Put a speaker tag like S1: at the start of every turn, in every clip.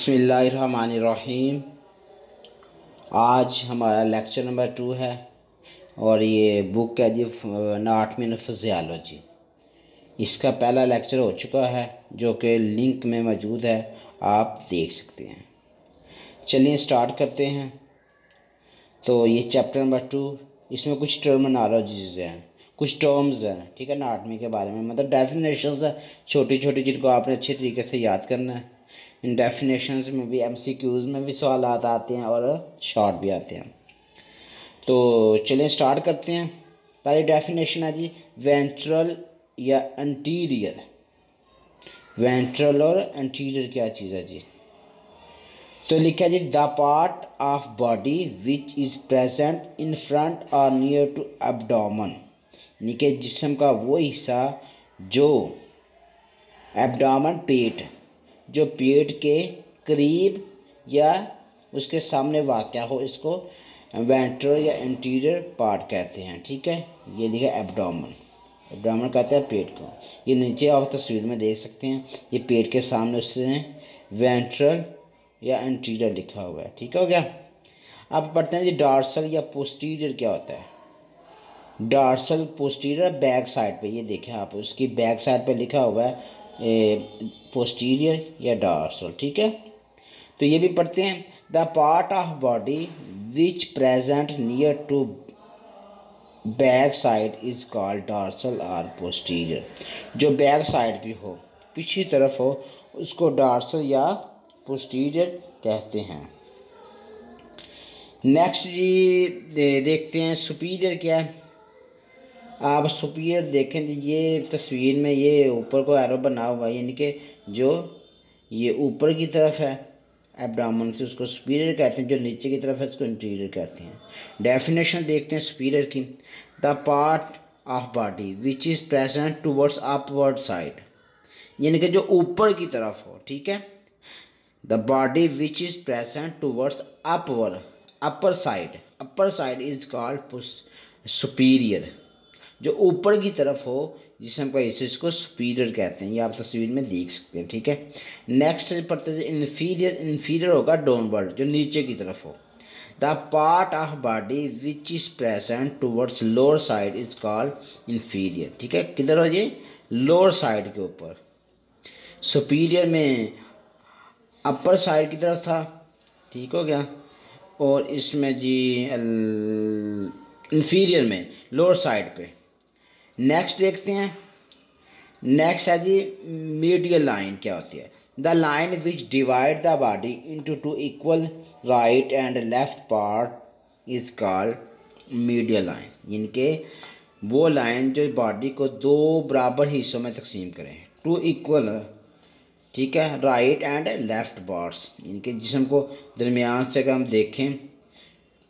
S1: बिस्मिल्लाहिर्रहमानिर्रहीम। आज हमारा लेक्चर नंबर 2 है और ये बुक है जी एनाटॉमी एंड फिजियोलॉजी। इसका पहला लेक्चर हो चुका है जो कि लिंक में मौजूद है, आप देख सकते हैं। चलिए स्टार्ट करते हैं। तो ये चैप्टर नंबर 2, इसमें कुछ टर्मिनोलॉजीज हैं, कुछ टर्म्स हैं, ठीक है, एनाटॉमी के बारे में, मतलब डेफिनेशंस है छोटी छोटी, जिनको आपने अच्छे तरीके से याद करना है। इन डेफिनेशंस में भी MCQs में भी सवाल आते हैं और शॉर्ट भी आते हैं। तो चलिए स्टार्ट करते हैं। पहली डेफिनेशन है जी वेंट्रल या एंटीरियर। वेंट्रल और एंटीरियर क्या चीज़ है जी? तो लिखा है जी the part of body which is present in front और नियर टू एब्डोमेन, यानी कि जिस्म का वो हिस्सा जो एब्डोमेन पेट, जो पेट के करीब या उसके सामने वाक़या हो, इसको वेंट्रल या इंटीरियर पार्ट कहते हैं। ठीक है, ये लिखा एब्डोमेन। एब्डोमेन कहते हैं पेट को। ये नीचे आप तस्वीर में देख सकते हैं, ये पेट के सामने उसने वेंट्रल या इंटीरियर लिखा हुआ है। ठीक हो गया। अब पढ़ते हैं जी डॉर्सल या पोस्टीरियर क्या होता है। डॉर्सल पोस्टीरियर बैक साइड पे, ये देखें आप, उसकी बैक साइड पे लिखा हुआ है पोस्टीरियर या डॉर्सल। ठीक है, तो ये भी पढ़ते हैं the part of body which present near to back side is called dorsal और पोस्टीरियर। जो बैक साइड भी हो, पिछली तरफ हो, उसको डॉर्सल या पोस्टीरियर कहते हैं। नेक्स्ट जी देखते हैं सुपीरियर क्या है। आप सुपीरियर देखें तो ये तस्वीर में ये ऊपर को एरो बना हुआ है, यानी कि जो ये ऊपर की तरफ है एब्डोमेन से, उसको सुपीरियर कहते हैं। जो नीचे की तरफ है उसको इंटीरियर कहते हैं। डेफिनेशन देखते हैं सुपीरियर की। The part of body which is present towards upward side, यानी कि जो ऊपर की तरफ हो। ठीक है, the body which is present towards upward, upper side is called superior. जो ऊपर की तरफ हो जिसम का हिस्सा, इसको सुपीरियर कहते हैं। ये आप तस्वीर में देख सकते हैं। ठीक है, नेक्स्ट पढ़ते हैं इन्फीरियर। इन्फीरियर होगा डाउनवर्ड, जो नीचे की तरफ हो। The part of body which is present towards lower side is called inferior. ठीक है, किधर हो ये? लोअर साइड के ऊपर। सुपीरियर में अपर साइड की तरफ था। ठीक हो गया। और इसमें जी इन्फीरियर में लोअर साइड पे। नेक्स्ट देखते हैं। नेक्स्ट है जी मीडियल लाइन क्या होती है। The line which divide the body into two equal right and left part is called medial line, यानी कि वो लाइन जो बॉडी को दो बराबर हिस्सों में तकसीम करें, टू इक्वल, ठीक है, राइट एंड लेफ्ट पार्ट्स, यानी कि जिस्म को दरमियान से अगर हम देखें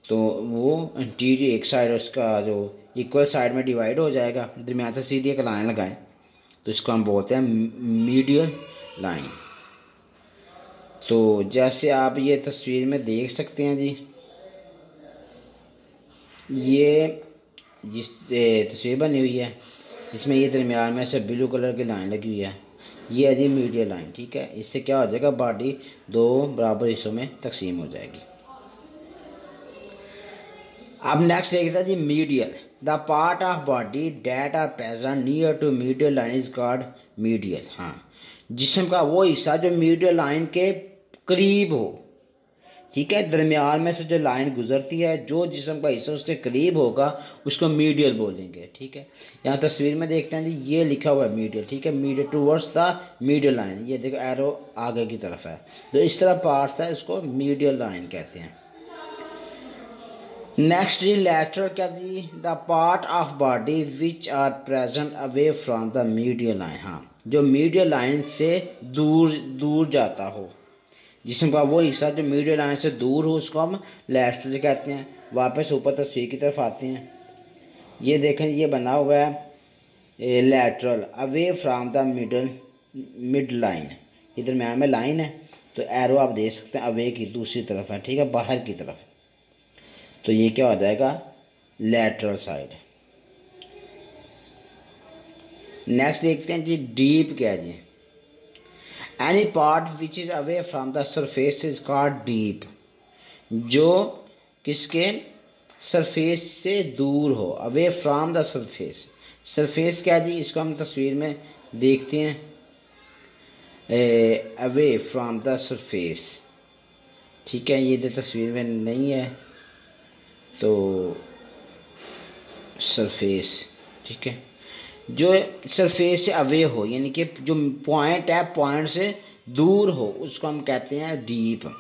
S1: तो वो इंटीरियर एक साइड उसका जो इक्वल साइड में डिवाइड हो जाएगा, दरमियान से सीधी एक लाइन लगाएं तो इसको हम बोलते हैं मीडियल लाइन। तो जैसे आप ये तस्वीर में देख सकते हैं जी, ये जिस तस्वीर बनी हुई है इसमें ये दरमियान में से ब्लू कलर की लाइन लगी हुई है, ये है जी मीडियल लाइन। ठीक है, इससे क्या हो जाएगा, बॉडी दो बराबर हिस्सों में तकसीम हो जाएगी। अब नेक्स्ट देखते हैं जी medial. The part of body that are present near to medial line is called medial. हाँ, जिस्म का वो हिस्सा जो मीडियल लाइन के करीब हो। ठीक है, दरमियान में से जो लाइन गुजरती है, जो जिस्म का हिस्सा उसके करीब होगा उसको मीडियल बोलेंगे। ठीक है, यहाँ तस्वीर में देखते हैं जी, ये लिखा हुआ है मीडियल। ठीक है, medial towards the medial line, ये देखो एरो आगे की तरफ है, तो इस तरह पार्ट्स है, उसको मीडियल लाइन कहते हैं। नेक्स्ट लैटरल क्या दी, the part of body which are present away from the medial line. हाँ, जो मीडियल लाइन से दूर जाता हो, जिसम का वो हिस्सा जो मीडियल लाइन से दूर हो, उसको हम लैटरल कहते हैं। वापस ऊपर तस्वीर की तरफ आते हैं, ये देखें, ये बना हुआ है lateral away from the mid line, इधर में लाइन है तो एरो आप देख सकते हैं अवे की दूसरी तरफ है। ठीक है, बाहर की तरफ, तो ये क्या हो जाएगा, लैटरल साइड। नेक्स्ट देखते हैं जी डीप क्या है जी। Any part which is away from the surface is called deep. जो किसके सरफेस से दूर हो, away from the surface. Surface क्या जी, इसको हम तस्वीर में देखते हैं, अवे फ्राम द सरफेस। ठीक है, ये तो तस्वीर में नहीं है, तो सरफेस, ठीक है, जो सरफेस से अवे हो, यानी कि जो पॉइंट है पॉइंट से दूर हो, उसको हम कहते हैं deep.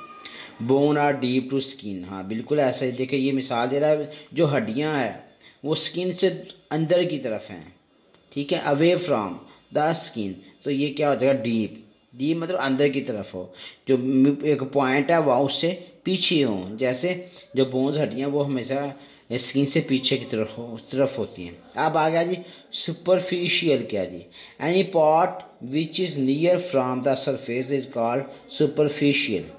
S1: Bone are deep to skin, हाँ बिल्कुल ऐसा ही। देखिए ये मिसाल दे रहा है, जो हड्डियां हैं वो स्किन से अंदर की तरफ हैं, ठीक है, अवे फ्रॉम द स्किन, तो ये क्या हो जाएगा, डीप। डीप मतलब अंदर की तरफ हो, जो एक पॉइंट है वह उससे पीछे हो। जैसे जो बोन्स हड्डियाँ वो हमेशा स्किन से पीछे की तरफ हो, उस तरफ होती हैं। अब आ गया जी सुपरफिशियल, क्या जी, any part which is near from the surface is called superficial.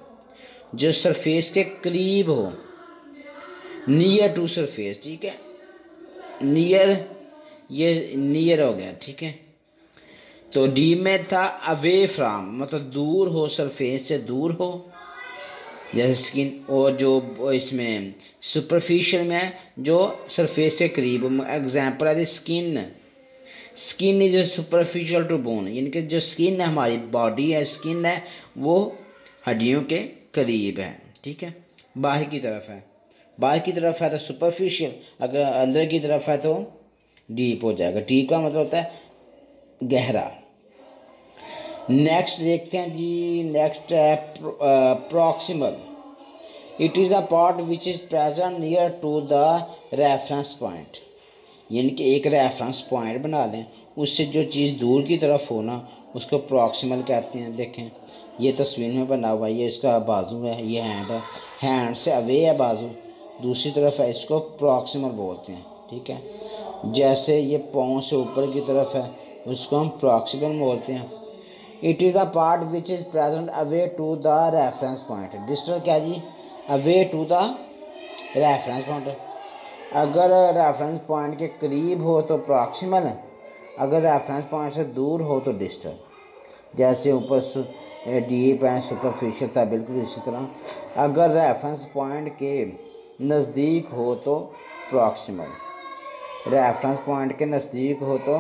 S1: जो सरफेस के करीब हो, नियर टू सरफेस, ठीक है, नियर, ये नियर हो गया, ठीक है। तो डी में था अवे फ्राम, मतलब दूर हो, सरफेस से दूर हो, जैसे स्किन। और जो इसमें सुपरफिशियल में है, जो सरफेस से करीब। एग्जाम्पल है skin, skin is superficial to bone, यानी कि जो स्किन है, हमारी बॉडी है, स्किन है, वो हड्डियों के करीब है, ठीक है, बाहर की तरफ है। बाहर की तरफ है तो सुपरफिशियल, अगर अंदर की तरफ है तो डीप हो जाएगा। डीप का मतलब होता है गहरा। नेक्स्ट देखते हैं जी, नेक्स्ट है proximal. It is the part which is present near to the reference point, यानी कि एक रेफरेंस पॉइंट बना लें, उससे जो चीज़ दूर की तरफ हो ना, उसको प्रॉक्सिमल कहते हैं। देखें ये तस्वीर में बना हुआ है, ये इसका बाजू है, ये हैंड है, हैंड से अवे है बाजू, दूसरी तरफ है, इसको प्रॉक्सिमल बोलते हैं, ठीक है। जैसे ये पाँव से ऊपर की तरफ है, उसको हम प्रॉक्सिमल बोलते हैं। It is the part which is present away to the reference point. Distal क्या जी, away to the reference point. अगर रेफरेंस पॉइंट के करीब हो तो प्रॉक्सिमल, अगर रेफरेंस पॉइंट से दूर हो तो डिस्टल। जैसे ऊपर डीप एंड सुपरफिशियल था, बिल्कुल इसी तरह। अगर रेफरेंस पॉइंट के नज़दीक हो तो प्रॉक्सिमल, रेफरेंस पॉइंट के नज़दीक हो तो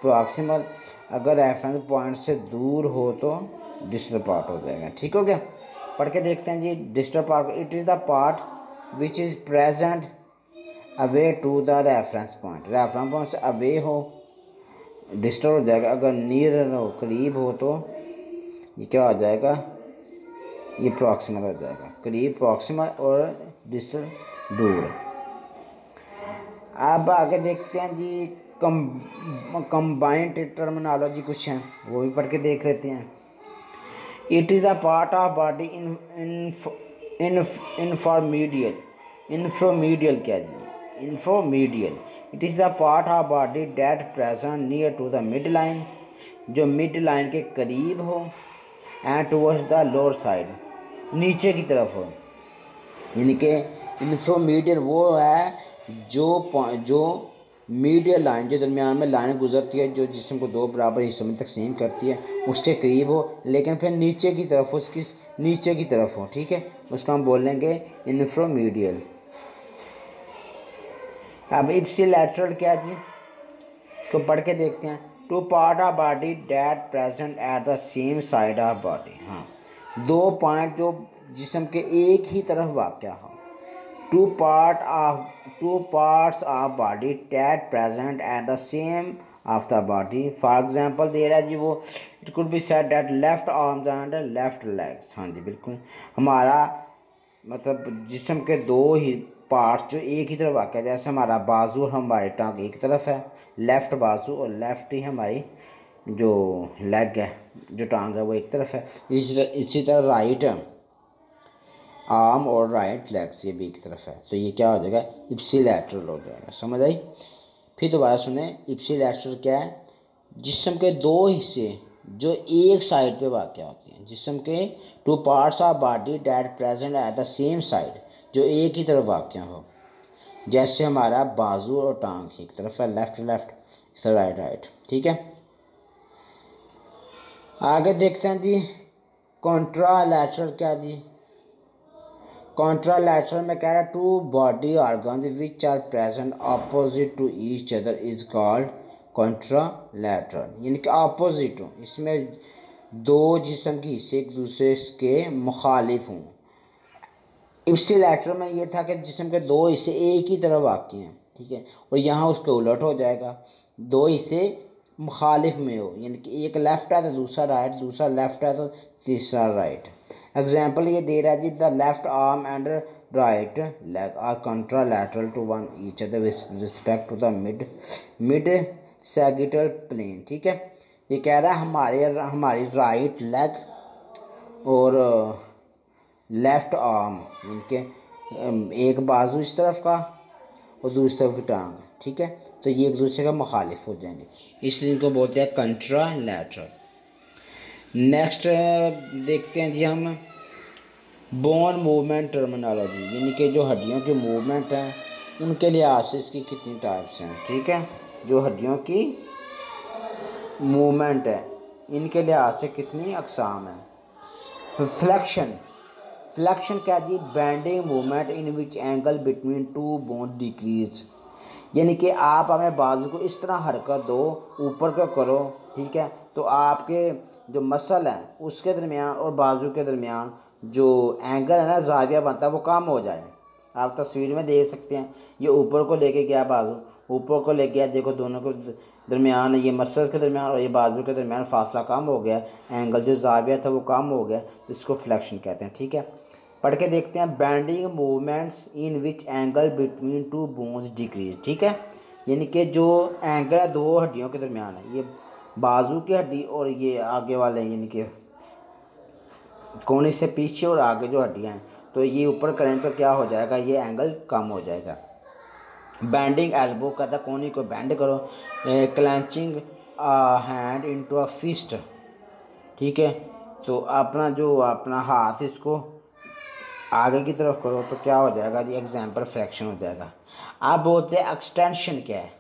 S1: प्रॉक्सिमल, अगर रेफरेंस पॉइंट से दूर हो तो डिस्टल पार्ट हो जाएगा। ठीक हो गया, पढ़ के देखते हैं जी distal part. It is the part which is present away to the reference point, reference point से अवे हो डिस्टल हो जाएगा। अगर नियर हो, करीब हो, तो ये क्या हो जाएगा, ये प्रॉक्सिमल हो जाएगा। करीब प्रॉक्सिमल और डिस्टल दूर। अब आगे देखते हैं जी कंबाइंड टर्मिनोलॉजी कुछ हैं, वो भी पढ़ के देख लेते हैं। It is the part of body inferomedial क्या जी, inferomedial. It is the part of body that present near to the midline, जो मिड लाइन के करीब हो, and towards the lower side, नीचे की तरफ हो। यानी कि इंफ्रोमीडियल वो है जो मीडियल लाइन, जो दरमियान में लाइन गुजरती है, जो जिस्म को दो बराबर हिस्सों में तकसीम करती है, उसके करीब हो, लेकिन फिर नीचे की तरफ, उसकी नीचे की तरफ हो, ठीक है, उसको हम बोलेंगे इंफ्रोमीडियल। अब इप्सिलैटरल क्या जी, इसको पढ़ के देखते हैं। Two part of body that present at the same side of body, हाँ, दो पॉइंट जो जिस्म के एक ही तरफ वाक़या हो। Two parts of body that present at the same of the body. For example दे रहा है जी वो, it could be said that left arms and left legs. हाँ जी बिल्कुल, हमारा मतलब जिस्म के दो ही पार्ट्स जो एक ही तरफ वाक़या, जैसे हमारा बाजू और हमारी टांग एक तरफ है, लेफ़्ट बाजू और लेफ़्ट ही हमारी जो लेग है, जो टांग है वो एक तरफ है। इसी तरह राइट आर्म और राइट लेग्स ये भी एक तरफ है, तो ये क्या हो जाएगा, इप्सिलैटरल हो जाएगा। समझ आई? फिर दोबारा सुने, इप्सिलैटरल क्या है, जिस्म के दो हिस्से जो एक साइड पे वाक़या होते हैं। जिस्म के to parts of body that present at the same side, जो एक ही तरफ वाक़या हो, जैसे हमारा बाजू और टांग एक तरफ है, लेफ्ट राइट, ठीक है। आगे देखते हैं जी कॉन्ट्रालैटरल क्या जी, कॉन्ट्रालैटरल में कह रहा है two body organs which are present opposite to each other is called contralateral, यानी कि ऑपोजिट हो, इसमें दो जिस्म के हिस्से एक दूसरे के मुखालिफ हों। इप्सिलैटरल में ये था कि जिस्म के दो हिस्से एक ही तरफ वाक़ हैं, ठीक है, और यहाँ उसके उलट हो जाएगा, दो हिस्से मुखालिफ में हो, यानी कि एक लेफ़्ट है तो दूसरा राइट, दूसरा लेफ़्ट है तो तीसरा राइट। एग्जांपल ये दे रहा है जी, the left arm and right leg are contralateral to one each other with respect to the midsagittal plane, ठीक है। ये कह रहा है हमारी राइट लेग और लेफ़्ट आर्म, यानी कि एक बाजू इस तरफ का और दूसरी तरफ की टांग, ठीक है, तो ये एक दूसरे का मुखालिफ हो जाएंगे, इसलिए इनको बोलते हैं कंट्रालैटरल। नेक्स्ट देखते हैं जी हम बोन मूवमेंट टर्मिनोलॉजी, यानी कि जो हड्डियों की मूवमेंट है उनके लिहाज से इसकी कितनी टाइप्स हैं, ठीक है, जो हड्डियों की मूवमेंट है इनके लिहाज से कितनी अक़साम है। फ्लेक्शन, फ्लेक्शन क्या जी, bending movement in which angle between two bone decrease, यानी कि आप हमें बाजू को इस तरह हरकत दो, ऊपर को करो, ठीक है, तो आपके जो मसल है उसके दरमियान और बाजू के दरमियान जो एंगल है ना, ज़ाविया बनता है, वो कम हो जाए। आप तस्वीर में देख सकते हैं, ये ऊपर को लेके गया, बाजू ऊपर को ले गया, देखो दोनों के दरमियान, ये मसल के दरमियान और ये बाजू के दरमियान फासला कम हो गया, एंगल जो ज़ाविया था वो कम हो गया, तो इसको फ्लेक्शन कहते हैं, ठीक है। पढ़ के देखते हैं, bending movements in which angle between to bones decrease, ठीक है, यानी कि जो एंगल है दो हड्डियों के दरमियान है, ये बाजू की हड्डी और ये आगे वाले, यानी कि कोने से पीछे और आगे जो हड्डियाँ हैं, तो ये ऊपर करें तो क्या हो जाएगा, ये एंगल कम हो जाएगा। बैंडिंग एल्बो कहता है कोने को बैंड करो, clenching hand into a fist, ठीक है, तो अपना हाथ इसको आगे की तरफ करो तो क्या हो जाएगा जी, एग्जाम्पल फ्रैक्शन हो जाएगा। आप बोलते हैं एक्सटेंशन क्या है,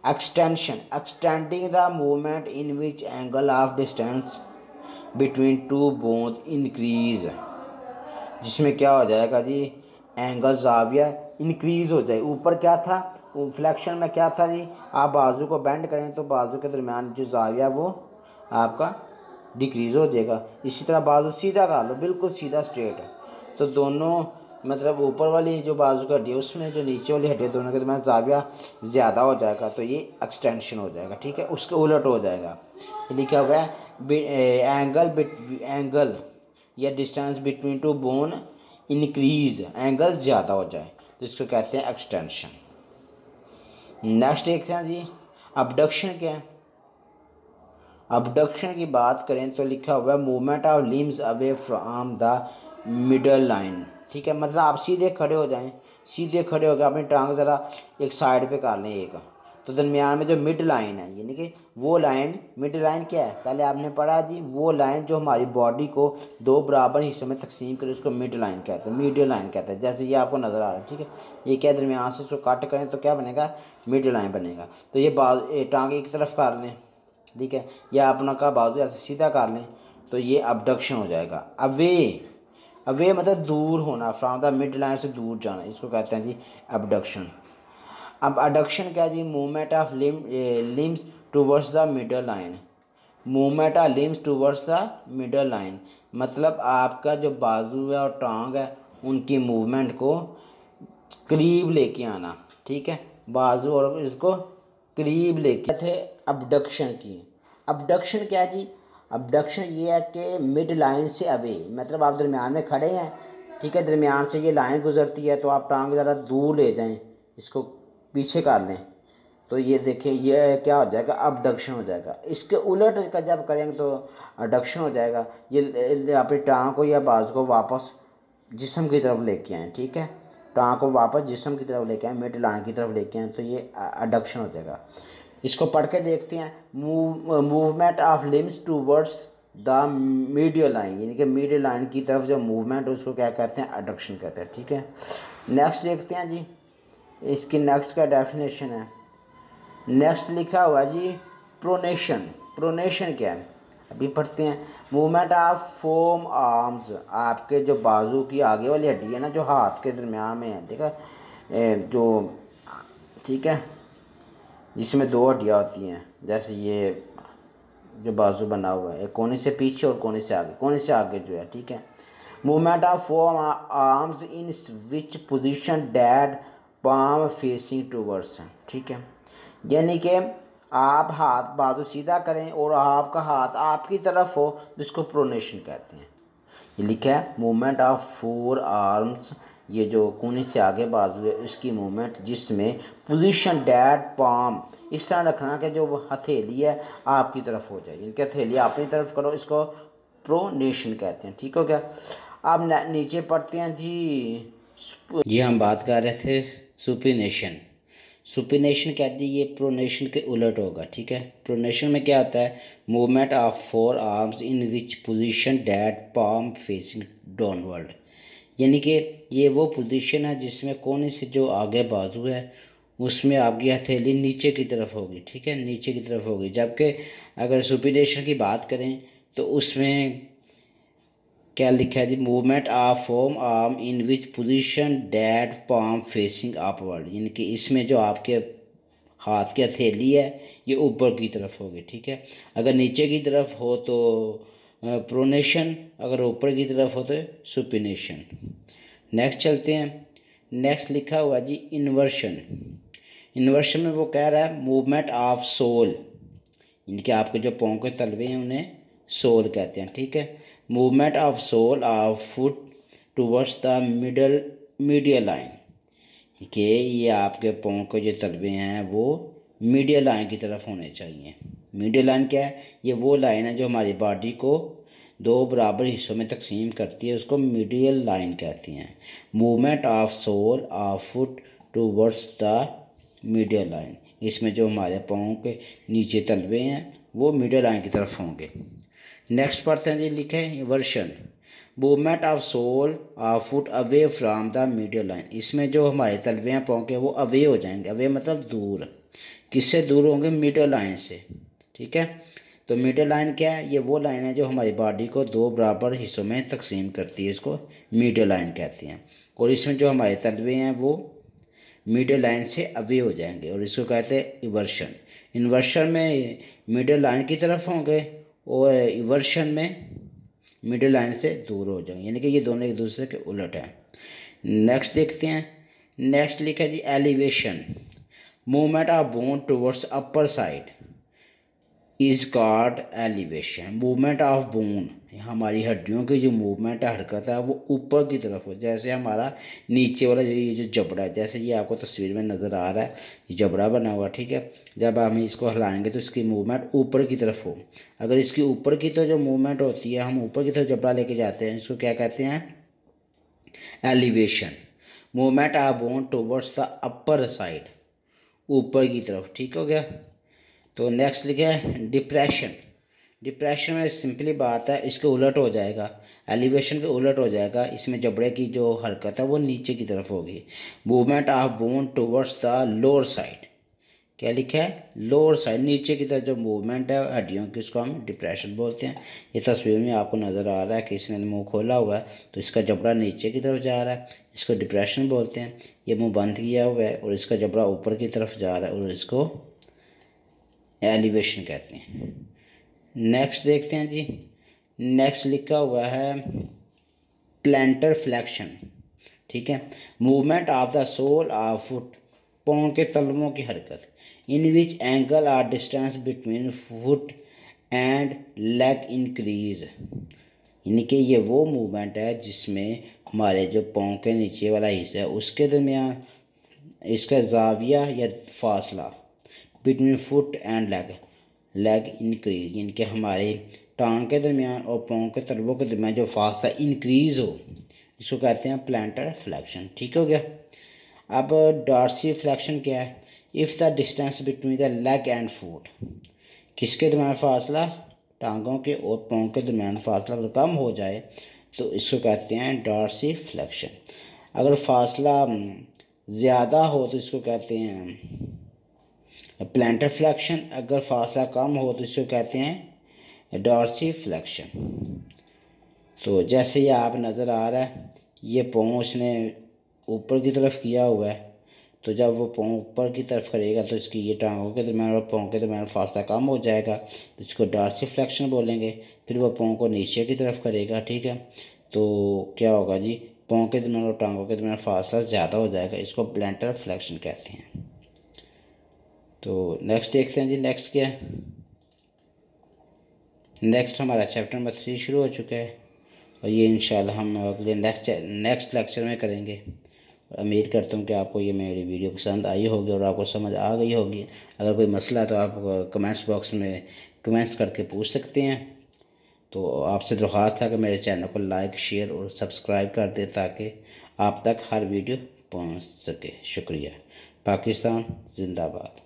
S1: extension, extending the movement in which angle of distance between two bone increase, जिसमें क्या हो जाएगा जी, एंगल ज़ाविया इंक्रीज़ हो जाए। ऊपर क्या था, फ्लेक्शन में क्या था जी, आप बाजू को बेंड करें तो बाजू के दरमियान जो ज़ाविया वो आपका डिक्रीज़ हो जाएगा। इसी तरह बाजू सीधा कर लो, बिल्कुल सीधा स्ट्रेट है, तो दोनों मतलब ऊपर वाली जो बाजू का हड्डी उसमें जो नीचे वाली हड्डी दोनों के दरमियान ज़ाविया ज़्यादा हो जाएगा, तो ये एक्सटेंशन हो जाएगा, ठीक है, उसके उलट हो जाएगा। लिखा हुआ है एंगल या distance between two bone increase, angle ज़्यादा हो जाए तो इसको कहते हैं एक्सटेंशन। नेक्स्ट देखते हैं जी, अबडक्शन क्या है। अबडक्शन की बात करें तो लिखा हुआ है movement of limbs away from the middle line, ठीक है, मतलब आप सीधे खड़े हो जाएं, सीधे खड़े हो गए, अपनी टांग ज़रा एक साइड पे कर लें एक, तो दरमियान में जो मिड लाइन है, यानी कि वो लाइन, मिड लाइन क्या है, पहले आपने पढ़ा जी, वो लाइन जो हमारी बॉडी को दो बराबर हिस्सों में तकसीम करे उसको मिड लाइन कहते हैं, मीडियल लाइन कहते हैं, जैसे ये आपको नज़र आ रहा है, ठीक है, ये क्या दरमियान से इसको कट करें तो क्या बनेगा, मिड लाइन बनेगा। तो ये टांग एक तरफ कर लें, ठीक है, या अपना का बाजू ऐसे सीधा कर लें तो ये अबडक्शन हो जाएगा। अवे मतलब दूर होना, फ्रॉम द मिड लाइन से दूर जाना, इसको कहते हैं जी अबडक्शन। अब अडक्शन क्या जी, movement of limbs towards the middle line, movement of limbs towards the middle line, मतलब आपका जो बाजू है और टांग है उनकी मूवमेंट को करीब लेके आना, ठीक है, बाजू और इसको करीब लेके थे अबडक्शन की। अबडक्शन क्या जी, अबडक्शन ये है कि मिड लाइन से अवे, मतलब आप दरमियान में खड़े हैं, ठीक है, दरमियान से ये लाइन गुजरती है तो आप टांग ज़रा दूर ले जाएं, इसको पीछे कर लें, तो ये देखिए ये क्या हो जाएगा, अबडक्शन हो जाएगा। इसके उलट का जब करेंगे तो अडक्शन हो जाएगा, ये अपनी टांग को या बाजू को वापस जिस्म की तरफ लेके आएँ, ठीक है, टांग को वापस जिस्म की तरफ लेके आएँ, मिड लाइन की तरफ लेके आएँ, तो ये अडक्शन हो जाएगा। इसको पढ़ के देखते हैं, movement of limbs towards the medial line, यानी कि मीडियल लाइन की तरफ जो मूवमेंट है उसको क्या कहते हैं, अडक्शन कहते हैं, ठीक है। नेक्स्ट देखते हैं जी, इसकी नेक्स्ट का डेफिनेशन है। नेक्स्ट लिखा हुआ जी प्रोनेशन। प्रोनेशन क्या है, अभी पढ़ते हैं। मूवमेंट ऑफ फोम आर्म्स, आपके जो बाजू की आगे वाली हड्डी है ना, जो हाथ के दरमियान में है, देखा जो, ठीक है, जिसमें दो हड्डियाँ होती हैं, जैसे ये जो बाजू बना हुआ है, एक कोने से पीछे और कोने से आगे जो है, ठीक है। Movement of foam arms in which position that palm facing towards, ठीक है, यानी कि आप हाथ बाजू सीधा करें और आपका हाथ आपकी तरफ हो, जिसको प्रोनेशन कहते हैं। ये लिखा है मूवमेंट ऑफ फोर आर्म्स, ये जो कोने से आगे बाजू है इसकी मूवमेंट, जिसमें पोजीशन डैड पाम, इस तरह रखना कि जो हथेली है आपकी तरफ हो जाए, इनकी हथेली अपनी तरफ करो, इसको प्रोनेशन कहते हैं। ठीक हो गया। अब नीचे पढ़ते हैं जी हम बात कर रहे थे सुपिनेशन। सुपिनेशन कहती है ये प्रोनेशन के उलट होगा। ठीक है, प्रोनेशन में क्या होता है, movement of four arms in which position that palm facing downward, यानी कि ये वो पोजीशन है जिसमें कोने से जो आगे बाजू है उसमें आपकी हथेली नीचे की तरफ होगी। ठीक है, नीचे की तरफ होगी। जबकि अगर सुपिनेशन की बात करें तो उसमें क्या लिखा है जी, movement of forearm in which position that palm facing upward, यानी कि इसमें जो आपके हाथ की हथेली है ये ऊपर की तरफ होगी। ठीक है, अगर नीचे की तरफ हो तो प्रोनेशन, अगर ऊपर की तरफ हो तो सुपिनेशन। नेक्स्ट चलते हैं। नेक्स्ट लिखा हुआ जी इन्वर्शन। इन्वर्शन में वो कह रहा है मूवमेंट ऑफ सोल, इनके आपके जो पाँव के तलवे हैं उन्हें सोल कहते हैं। ठीक है, movement of sole of foot towards the medial line, कि ये आपके पाँव के जो तलवे हैं वो मीडियल लाइन की तरफ होने चाहिए। मीडियल लाइन क्या है, ये वो लाइन है जो हमारी बॉडी को दो बराबर हिस्सों में तकसीम करती है, उसको मीडियल लाइन कहती हैं। Movement of sole of foot towards the medial line, इसमें जो हमारे पाँव के नीचे तलवे हैं वो मीडियल लाइन की तरफ होंगे। नेक्स्ट पढ़ते हैं जी, लिखे है version. Movement of sole of foot away from the medial line, इसमें जो हमारे तलवे हैं पाँव के वो अवे हो जाएंगे। अवे मतलब दूर, किससे दूर होंगे, मीडियल लाइन से। ठीक है, तो मीडियल लाइन क्या है, ये वो लाइन है जो हमारी बॉडी को दो बराबर हिस्सों में तकसीम करती है, इसको मीडियल लाइन कहते हैं। और इसमें जो हमारे तलवे हैं वो मीडियल लाइन से अवे हो जाएंगे और इसको कहते हैं इवर्शन। इन्वर्शन में मीडियल लाइन की तरफ होंगे और इवर्शन में मिडिल लाइन से दूर हो जाएंगे, यानी कि ये दोनों एक दूसरे के उलट हैं। नेक्स्ट देखते हैं। नेक्स्ट लिखा है जी elevation. Movement of bone towards upper side is called elevation. Movement of bone, हमारी हड्डियों की जो मूवमेंट है, हरकत है, वो ऊपर की तरफ हो। जैसे हमारा नीचे वाला ये जो जबड़ा है, जैसे ये आपको तस्वीर में नज़र आ रहा है, ये जबड़ा बना हुआ। ठीक है, जब हम इसको हिलाएंगे तो इसकी मूवमेंट ऊपर की तरफ हो। अगर इसकी ऊपर की तो जो मूवमेंट होती है, हम ऊपर की तरफ जबड़ा लेके जाते हैं, इसको क्या कहते हैं, elevation. Movement of bone towards the upper side, ऊपर की तरफ। ठीक हो गया। तो नेक्स्ट लिखा है डिप्रेशन। डिप्रेशन में सिंपली बात है, इसके उलट हो जाएगा, एलिवेशन के उलट हो जाएगा। इसमें जबड़े की जो हरकत है वो नीचे की तरफ होगी। Movement of bone towards the lower side, क्या लिखा है, लोअर साइड, नीचे की तरफ जो मूवमेंट है हड्डियों की, उसको हम डिप्रेशन बोलते हैं। ये तस्वीर में आपको नज़र आ रहा है कि इसने मुंह खोला हुआ है तो इसका जबड़ा नीचे की तरफ जा रहा है, इसको डिप्रेशन बोलते हैं। ये मुंह बंद किया हुआ है और इसका जबड़ा ऊपर की तरफ जा रहा है और इसको एलिवेशन कहते हैं। नेक्स्ट देखते हैं जी। नेक्स्ट लिखा हुआ है प्लांटर फ्लेक्शन। ठीक है, movement of the sole of foot, पाँव के तलवों की हरकत, in which angle or distance between foot and leg increase, यानी कि ये वो मूवमेंट है जिसमें हमारे जो पाँव के नीचे वाला हिस्सा है उसके दरमियान इसका जाविया या फासला, between foot and leg increase, यानी कि हमारे टांग के दरमियान और पाँव के तलवों के दरमियान जो फासला इंक्रीज हो, इसको कहते हैं प्लांटर फ्लेक्शन। ठीक हो गया। अब डॉर्सी फ्लेक्शन क्या है, if the distance between the leg and foot, किसके दरमियान फासला, टांगों के और पाँव के दरमियान फासला अगर कम हो जाए तो इसको कहते हैं डॉर्सी फ्लेक्शन। अगर फासला ज़्यादा हो तो इसको कहते हैं प्लांटर फ्लेक्शन, अगर फासला कम हो तो इसको कहते हैं डॉर्सी फ्लेक्शन। तो जैसे ये आप नज़र आ रहा है, ये पाँव उसने ऊपर की तरफ किया हुआ है, तो जब वो पाँव ऊपर की तरफ करेगा तो इसकी ये टांगों के दरम्यान और पाँव के दरम्यान फासला कम हो जाएगा, तो इसको डॉर्सी फ्लेक्शन बोलेंगे। फिर वो पाँव को नीचे की तरफ करेगा, ठीक है, तो क्या होगा जी, पाँव के दरम्यान और टांगों के दरम्यान फासला ज़्यादा हो जाएगा, इसको प्लैंटर फ्लेक्शन कहते हैं। तो नेक्स्ट देखते हैं जी, नेक्स्ट क्या है। नेक्स्ट हमारा चैप्टर नंबर 3 शुरू हो चुका है, और ये इंशाल्लाह हम अगले नेक्स्ट लेक्चर में करेंगे। और उम्मीद करता हूँ कि आपको ये मेरी वीडियो पसंद आई होगी और आपको समझ आ गई होगी। अगर कोई मसला तो आप कमेंट्स बॉक्स में कमेंट्स करके पूछ सकते हैं। तो आपसे दरख्वास्त है कि मेरे चैनल को लाइक, शेयर और सब्सक्राइब कर दें ताकि आप तक हर वीडियो पहुँच सके। शुक्रिया। पाकिस्तान जिंदाबाद।